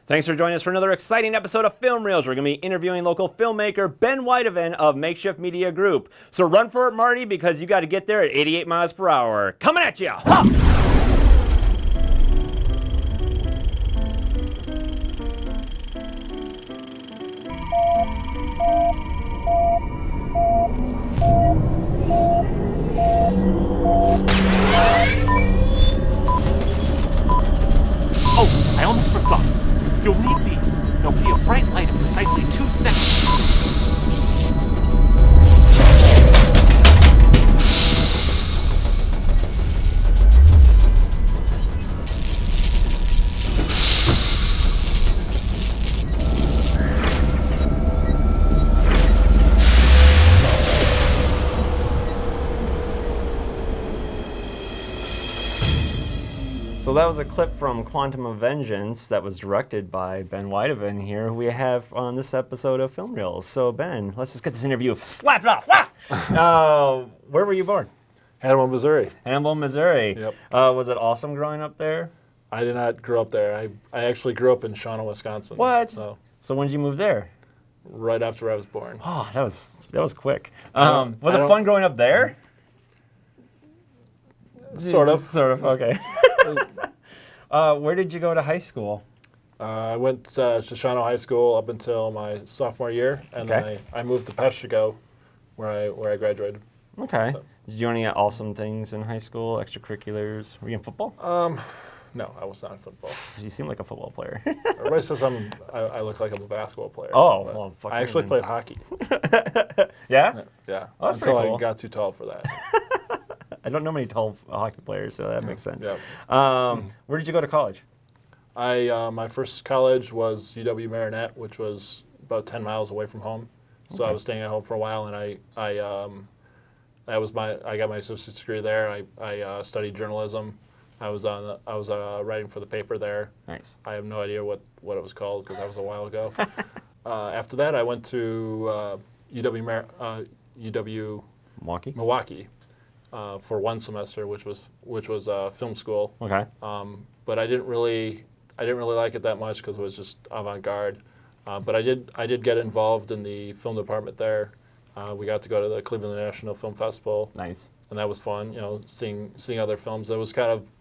Thanks for joining us for another exciting episode of Film Reels. We're going to be interviewing local filmmaker Ben Wydeven of Makeshift Media Group. So run for it, Marty, because you got to get there at 88 miles per hour. Coming at you! Ha! Oh, I almost forgot. You'll need these. There'll be a bright light in precisely 2 seconds. So that was a clip from Quantum of Vengeance that was directed by Ben Wydeven here, who we have on this episode of Film Reels. So Ben, let's just get this interview slapped off. Where were you born? Hannibal, Missouri. Hannibal, Missouri. Yep. Was it awesome growing up there? I did not grow up there. I actually grew up in Shawano, Wisconsin. What? So when did you move there? right after I was born. Oh, that was quick. Was it fun growing up there? Sort of. Sort of, okay. Where did you go to high school? I went to Shawano High School up until my sophomore year, and then I moved to Peshtigo, where I graduated. Okay. So. Did you do any awesome things in high school, extracurriculars? Were you in football? No, I was not in football. You seem like a football player. Everybody says I look like I'm a basketball player. Oh, well, fuck I actually played hockey. Yeah? Yeah. Oh, that's until pretty cool. I got too tall for that. I don't know many tall hockey players, so that makes sense. Yeah. Where did you go to college? My first college was UW Marinette, which was about 10 miles away from home. So I was staying at home for a while, and I got my associate's degree there. I studied journalism. I was writing for the paper there. Nice. I have no idea what it was called because that was a while ago. After that, I went to UW Milwaukee for 1 semester, which was film school. Okay. But I didn't really like it that much because it was just avant-garde. But I did get involved in the film department there. We got to go to the Cleveland International Film Festival. Nice. And that was fun, you know, seeing other films. It was kind of,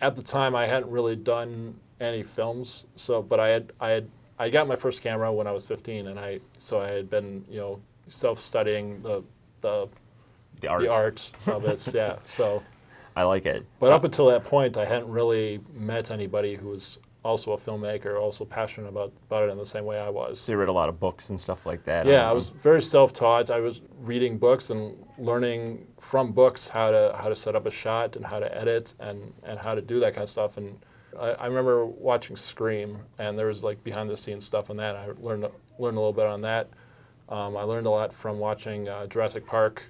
at the time I hadn't really done any films, but I got my first camera when I was 15, and I had been, you know, self-studying the art of it. Yeah. So I like it. But up until that point, I hadn't really met anybody who was also a filmmaker, also passionate about it in the same way I was. So you read a lot of books and stuff like that. Yeah, I was very self-taught. I was reading books and learning from books how to set up a shot and how to edit and how to do that kind of stuff. And I remember watching Scream, and there was like behind-the-scenes stuff on that. I learned a little bit on that. I learned a lot from watching Jurassic Park.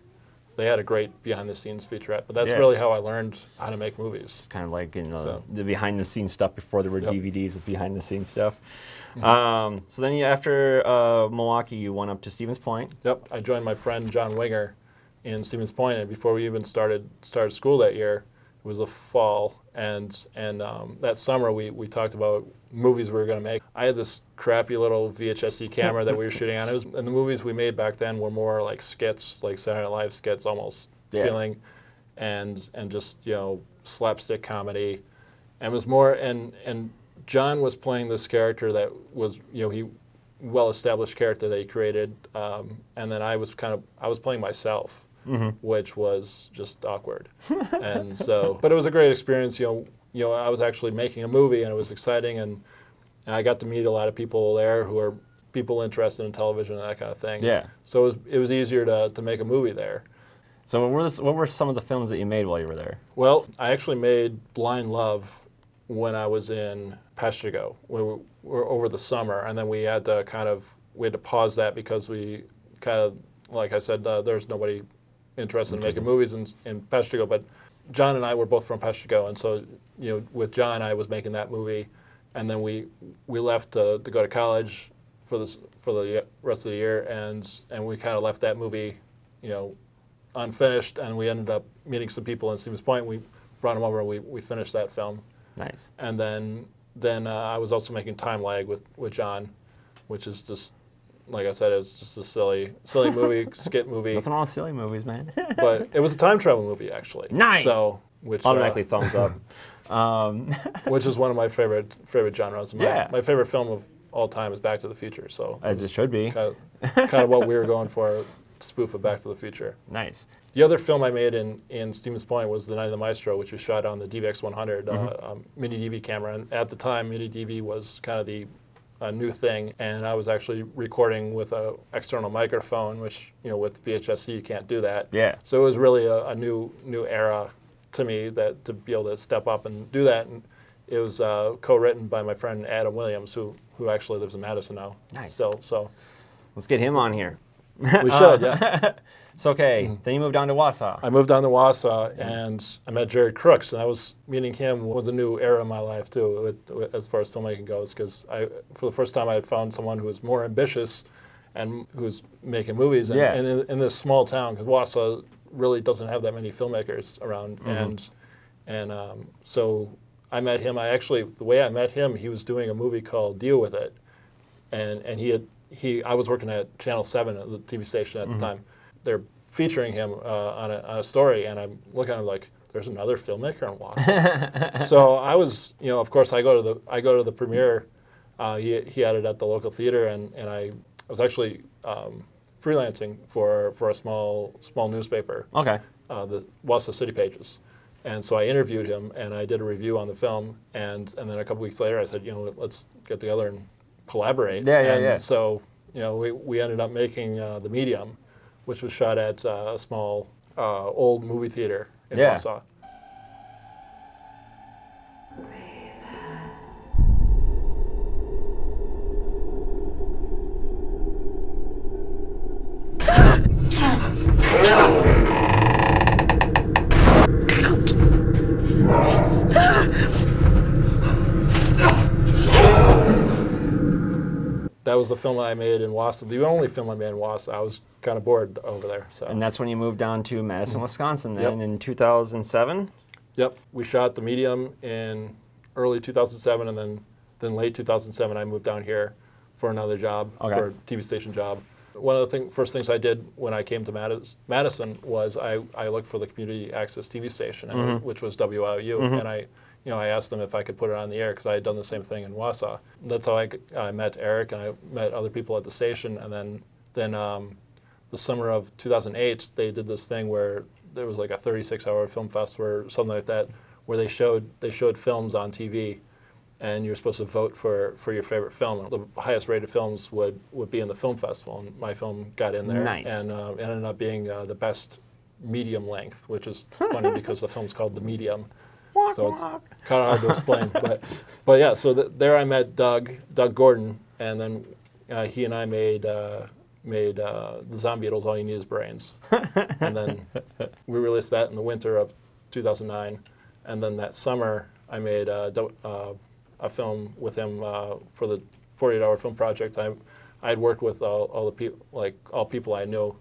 They had a great behind-the-scenes featurette, but that's really how I learned how to make movies. It's kind of like, you know, the behind-the-scenes stuff before there were DVDs with behind-the-scenes stuff. So then after Milwaukee, you went up to Stevens Point. Yep, I joined my friend John Winger in Stevens Point, and before we even started school that year, it was the fall, and that summer we talked about movies we were going to make. I had this crappy little VHS camera that we were shooting on. And the movies we made back then were more like skits, like Saturday Night Live skits almost feeling, and just, you know, slapstick comedy. And it was more, and John was playing this character that was, you know, well-established character that he created, and then I was playing myself. Which was just awkward, and so. But it was a great experience. You know, I was actually making a movie, and it was exciting, and I got to meet a lot of people there who are people interested in television and that kind of thing. Yeah. So it was easier to make a movie there. So what were some of the films that you made while you were there? Well, I actually made Blind Love when I was in Peshtigo. We were over the summer, and then we had to pause that because we kind of, like I said, there's nobody interested in making movies in Peshtigo, but John and I were both from Peshtigo, and so, you know, with John I was making that movie, and then we left to go to college for the rest of the year, and we kind of left that movie, you know, unfinished, and we ended up meeting some people in Stevens Point. We brought them over and we finished that film. Nice. And then then I was also making Time Lag with John, which is just, like I said, it was just a silly movie, skit movie. Nothing wrong with silly movies, man. But it was a time travel movie, actually. Nice! So, which, Automatically thumbs up. which is one of my favorite genres. My favorite film of all time is Back to the Future. So As it should be. Kind of what we were going for, to spoof of Back to the Future. Nice. The other film I made in Stevens Point was The Night of the Maestro, which was shot on the DVX 100 mini DV camera. And at the time, mini DV was kind of the new thing, and I was actually recording with an external microphone, which, you know, with VHS you can't do that. Yeah. So it was really a new era to me, that to be able to step up and do that. And it was co-written by my friend Adam Williams, who actually lives in Madison now. Nice. Still, so Let's get him on here. we should, yeah. So, okay, then you moved on to Wausau. I moved on to Wausau, and I met Jared Crooks, and I was meeting him was a new era in my life too, as far as filmmaking goes, because for the first time I had found someone who was more ambitious and who was making movies, and in this small town, because Wausau really doesn't have that many filmmakers around, and so I met him. The way I met him, he was doing a movie called Deal With It, and I was working at Channel 7 at the TV station at the time. They're featuring him on a story, and I'm looking at him like, there's another filmmaker in Wausau. So I was, you know, of course I go to the premiere. He had it at the local theater, and I was actually freelancing for a small newspaper. Okay. The Wausau City Pages. And so I interviewed him, and I did a review on the film, and then a couple weeks later I said, you know, let's get together and collaborate. Yeah. So, you know, we ended up making The Medium, which was shot at a small old movie theater in Wausau. That was the film I made in Wausau. The only film I made in Wausau. I was kind of bored over there. So. And that's when you moved down to Madison, Wisconsin then in 2007? Yep. We shot The Medium in early 2007, and then late 2007 I moved down here for another job, for a TV station job. One of the first things I did when I came to Madison was I looked for the community access TV station, which was WIU, and I asked them if I could put it on the air because I had done the same thing in Wausau. That's how I met Eric, and I met other people at the station. And then the summer of 2008, they did this thing where there was like a 36-hour film fest or something like that, where they showed films on TV, and you were supposed to vote for your favorite film. The highest rated films would be in the film festival, and my film got in there. Nice. And ended up being the best medium length, which is funny because the film's called The Medium. So it's kind of hard to explain, but yeah. So there I met Doug Gordon, and then he and I made the Zombie Beetles, All You Need Is Brains, and then we released that in the winter of 2009, and then that summer I made a film with him for the 48-hour film project. I had worked with all the people, like all people I knew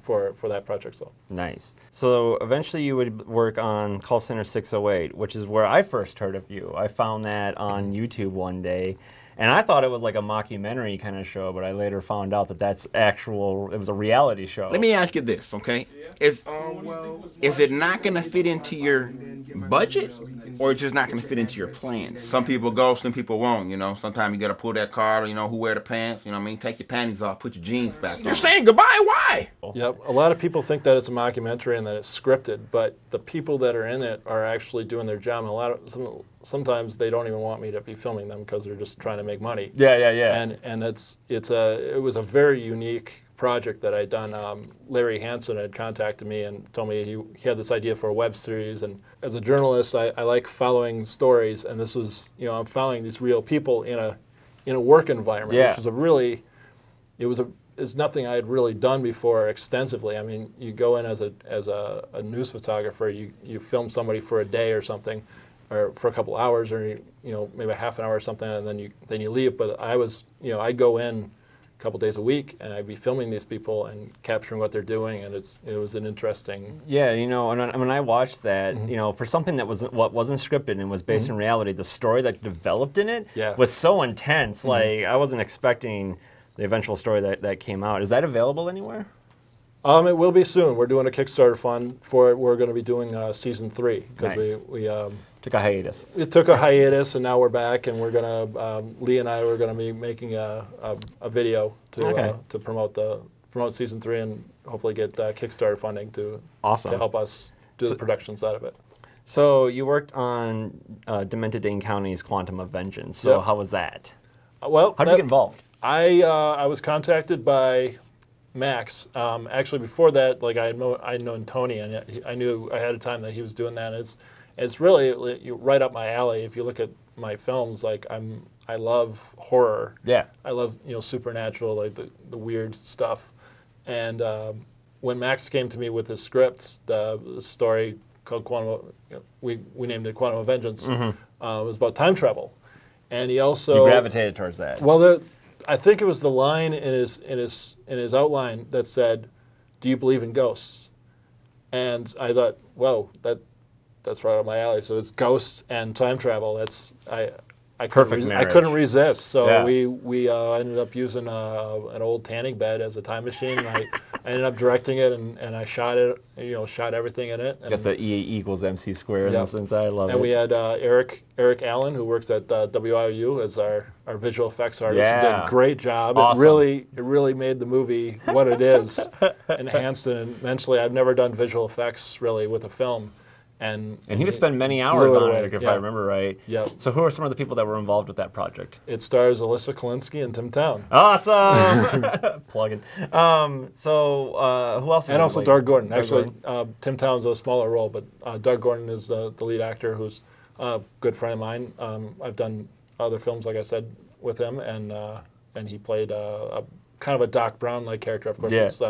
for that project. So nice. So eventually you would work on Call Center 608, which is where I first heard of you. I found that on YouTube one day, and I thought it was like a mockumentary kind of show, but I later found out that it was a reality show. Let me ask you this, okay? Is it not going to fit into your budget, or it's just not going to fit into your plans? Some people go, some people won't, you know. Sometimes you got to pull that card, you know, who wear the pants, you know what I mean? Take your panties off, put your jeans back on. You're saying goodbye, why? Yep, a lot of people think that it's a mockumentary and that it's scripted, but the people that are in it are actually doing their job. And sometimes they don't even want me to be filming them because they're just trying to make money. Yeah. And it was a very unique project that I'd done. Larry Hansen had contacted me and told me he had this idea for a web series. And as a journalist, I like following stories. And this was, you know, I'm following these real people in a work environment, which was it's nothing I had really done before extensively. I mean, you go in as a news photographer, you film somebody for a day or something, or for a couple hours, or maybe half an hour or something, and then you leave. But I'd go in couple days a week, and I'd be filming these people and capturing what they're doing, and it was an interesting. Yeah, you know, and when I watched that, you know, for something that wasn't scripted and was based in reality, the story that developed in it was so intense. Like I wasn't expecting the eventual story that came out. Is that available anywhere? It will be soon. We're doing a Kickstarter fund for it. We're going to be doing season 3 because we took a hiatus. It took a hiatus, and now we're back, and we're gonna Lee and I were gonna be making a video to promote season 3 and hopefully get Kickstarter funding to help us do the production side of it. So you worked on Demented Dane County's Quantum of Vengeance. So how was that? Well, how did you get involved? I was contacted by Max. Actually, before that, like I'd known Tony, and I knew ahead of time that he was doing that. It's really right up my alley. If you look at my films, like I love horror. Yeah. I love supernatural, like the weird stuff. And when Max came to me with his script, the story called Quantum, we named it Quantum of Vengeance. It was about time travel, and he also gravitated towards that. Well, I think it was the line in his outline that said, "Do you believe in ghosts?" And I thought, whoa, that's right up my alley. So it's ghosts and time travel. I couldn't resist. So we ended up using an old tanning bed as a time machine. And I ended up directing it, and I shot it. Shot everything in it. And got the E = MC square in this inside. I love it. And we had Eric Allen, who works at WIU, as our visual effects artist. He did a great job. Awesome. It really made the movie what it is, enhanced it immensely. I've never done visual effects really with a film. And he would spend many hours on it, if I remember right. Yep. So who are some of the people that were involved with that project? It stars Alyssa Kalinsky and Tim Town. Awesome! Plug-in. So who else is And also Doug Gordon. Actually, Tim Town's a smaller role, but Doug Gordon is the lead actor, who's a good friend of mine. I've done other films, like I said, with him, and he played a kind of a Doc Brown-like character. Of course,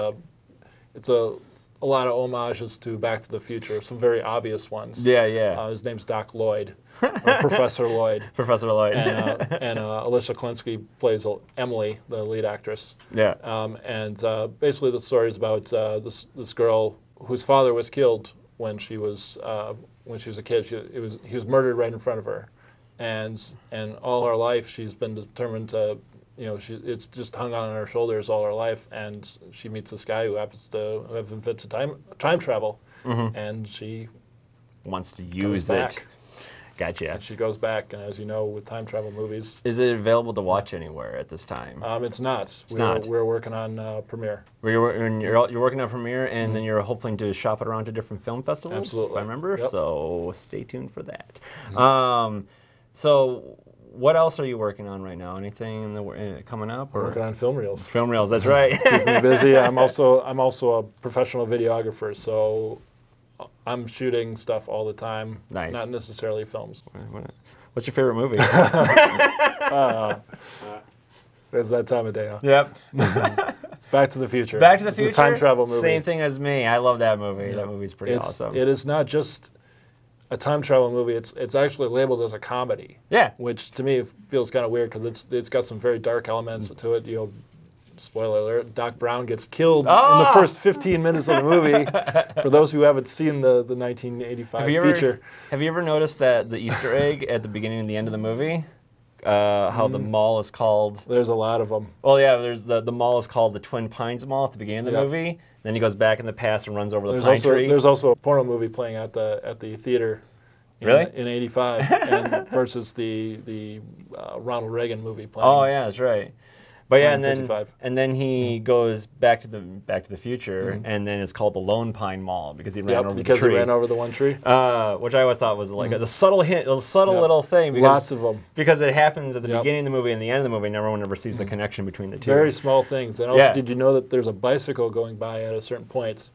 it's a lot of homages to Back to the Future, some very obvious ones. Yeah. His name's Doc Lloyd, or Professor Lloyd. Professor Lloyd. And Alyssa Kalinsky plays Emily, the lead actress. Yeah. And basically the story is about this girl whose father was killed when she was a kid. He was murdered right in front of her, and all her life she's been determined to. It's just hung on her shoulders all her life, and she meets this guy who happens to have invented time travel, and she wants to use it. Gotcha. And she goes back, and as you know, with time travel movies, is it available to watch anywhere at this time? It's not. We're working on Premiere. You're working on Premiere, and then you're hoping to shop it around to different film festivals. Absolutely. If I remember. Yep. So stay tuned for that. So. What else are you working on right now? Anything coming up? We're working on film reels. Film reels, that's right. Keep me busy. I'm also a professional videographer, so I'm shooting stuff all the time. Nice. Not necessarily films. What's your favorite movie? It's that time of day, huh? Yep. It's Back to the Future. Back to the Future? It's a time travel movie. Same thing as me. I love that movie. Yep. That movie's pretty awesome. It is not just a time travel movie. It's actually labeled as a comedy. Yeah. Which to me feels kind of weird because it's got some very dark elements to it. Spoiler alert: Doc Brown gets killed in the first 15 minutes of the movie. For those who haven't seen the 1985 feature, have you ever noticed that the Easter egg at the beginning and the end of the movie? How the mall is called? There's a lot of them. Well, yeah. There's the mall is called the Twin Pines Mall at the beginning of the movie. Then he goes back in the past and runs over the pine tree. There's also a porno movie playing at the theater. In '85, and versus the Ronald Reagan movie playing. Oh yeah, that's right. But yeah, and then he goes back to the future, and then it's called the Lone Pine Mall because he ran over the tree. He ran over the one tree. Which I always thought was like a subtle hint, a subtle little thing. Because, lots of them. Because it happens at the beginning of the movie and the end of the movie, and everyone never sees the connection between the two. Very small things. And also, did you know that there's a bicycle going by at a certain point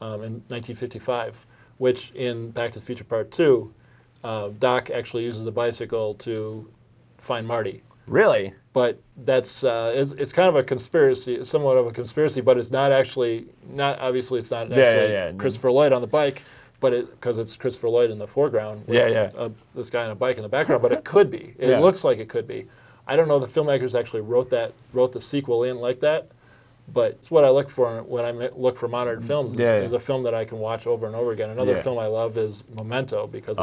in 1955, which in Back to the Future Part 2, Doc actually uses a bicycle to find Marty. Really? But that's it's kind of a conspiracy, somewhat of a conspiracy, but it's not actually Christopher Lloyd on the bike, but because it's Christopher Lloyd in the foreground with this guy on a bike in the background, but it could be. It looks like it could be. I don't know the filmmakers actually wrote the sequel in like that, but it's what I look for when I look for modern films. Is a film that I can watch over and over again. Another film I love is Memento because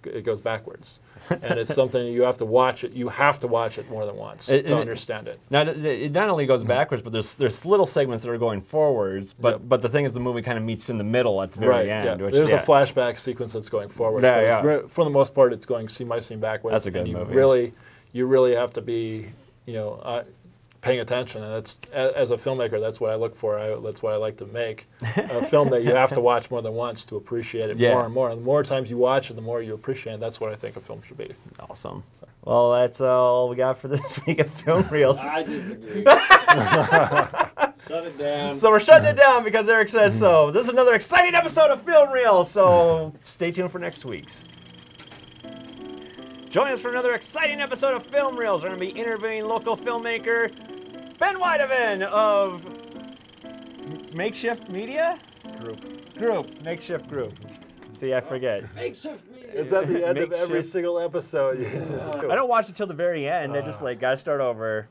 it goes backwards, and it's something you have to watch it. You have to watch it more than once to understand it. Now it not only goes backwards, but there's little segments that are going forwards. But the thing is, the movie kind of meets in the middle at the very end. Yeah. Which, there's a flashback sequence that's going forward. For the most part, it's going scene by scene backwards. That's a good movie. You really have to be, paying attention, and that's as a filmmaker, that's what I look for. That's what I like to make a film that you have to watch more than once to appreciate it more and more. And the more times you watch it, the more you appreciate it. That's what I think a film should be. Awesome. Well, that's all we got for this week of Film Reels. I disagree. Shut it down. So we're shutting it down because Eric says so. This is another exciting episode of Film Reels. So stay tuned for next week's. Join us for another exciting episode of Film Reels. We're going to be interviewing local filmmaker Ben Wydeven of Makeshift Media? Group. Makeshift Group. See, I forget. Makeshift Media. It's at the end of every single episode. I don't watch it till the very end. I just got to start over.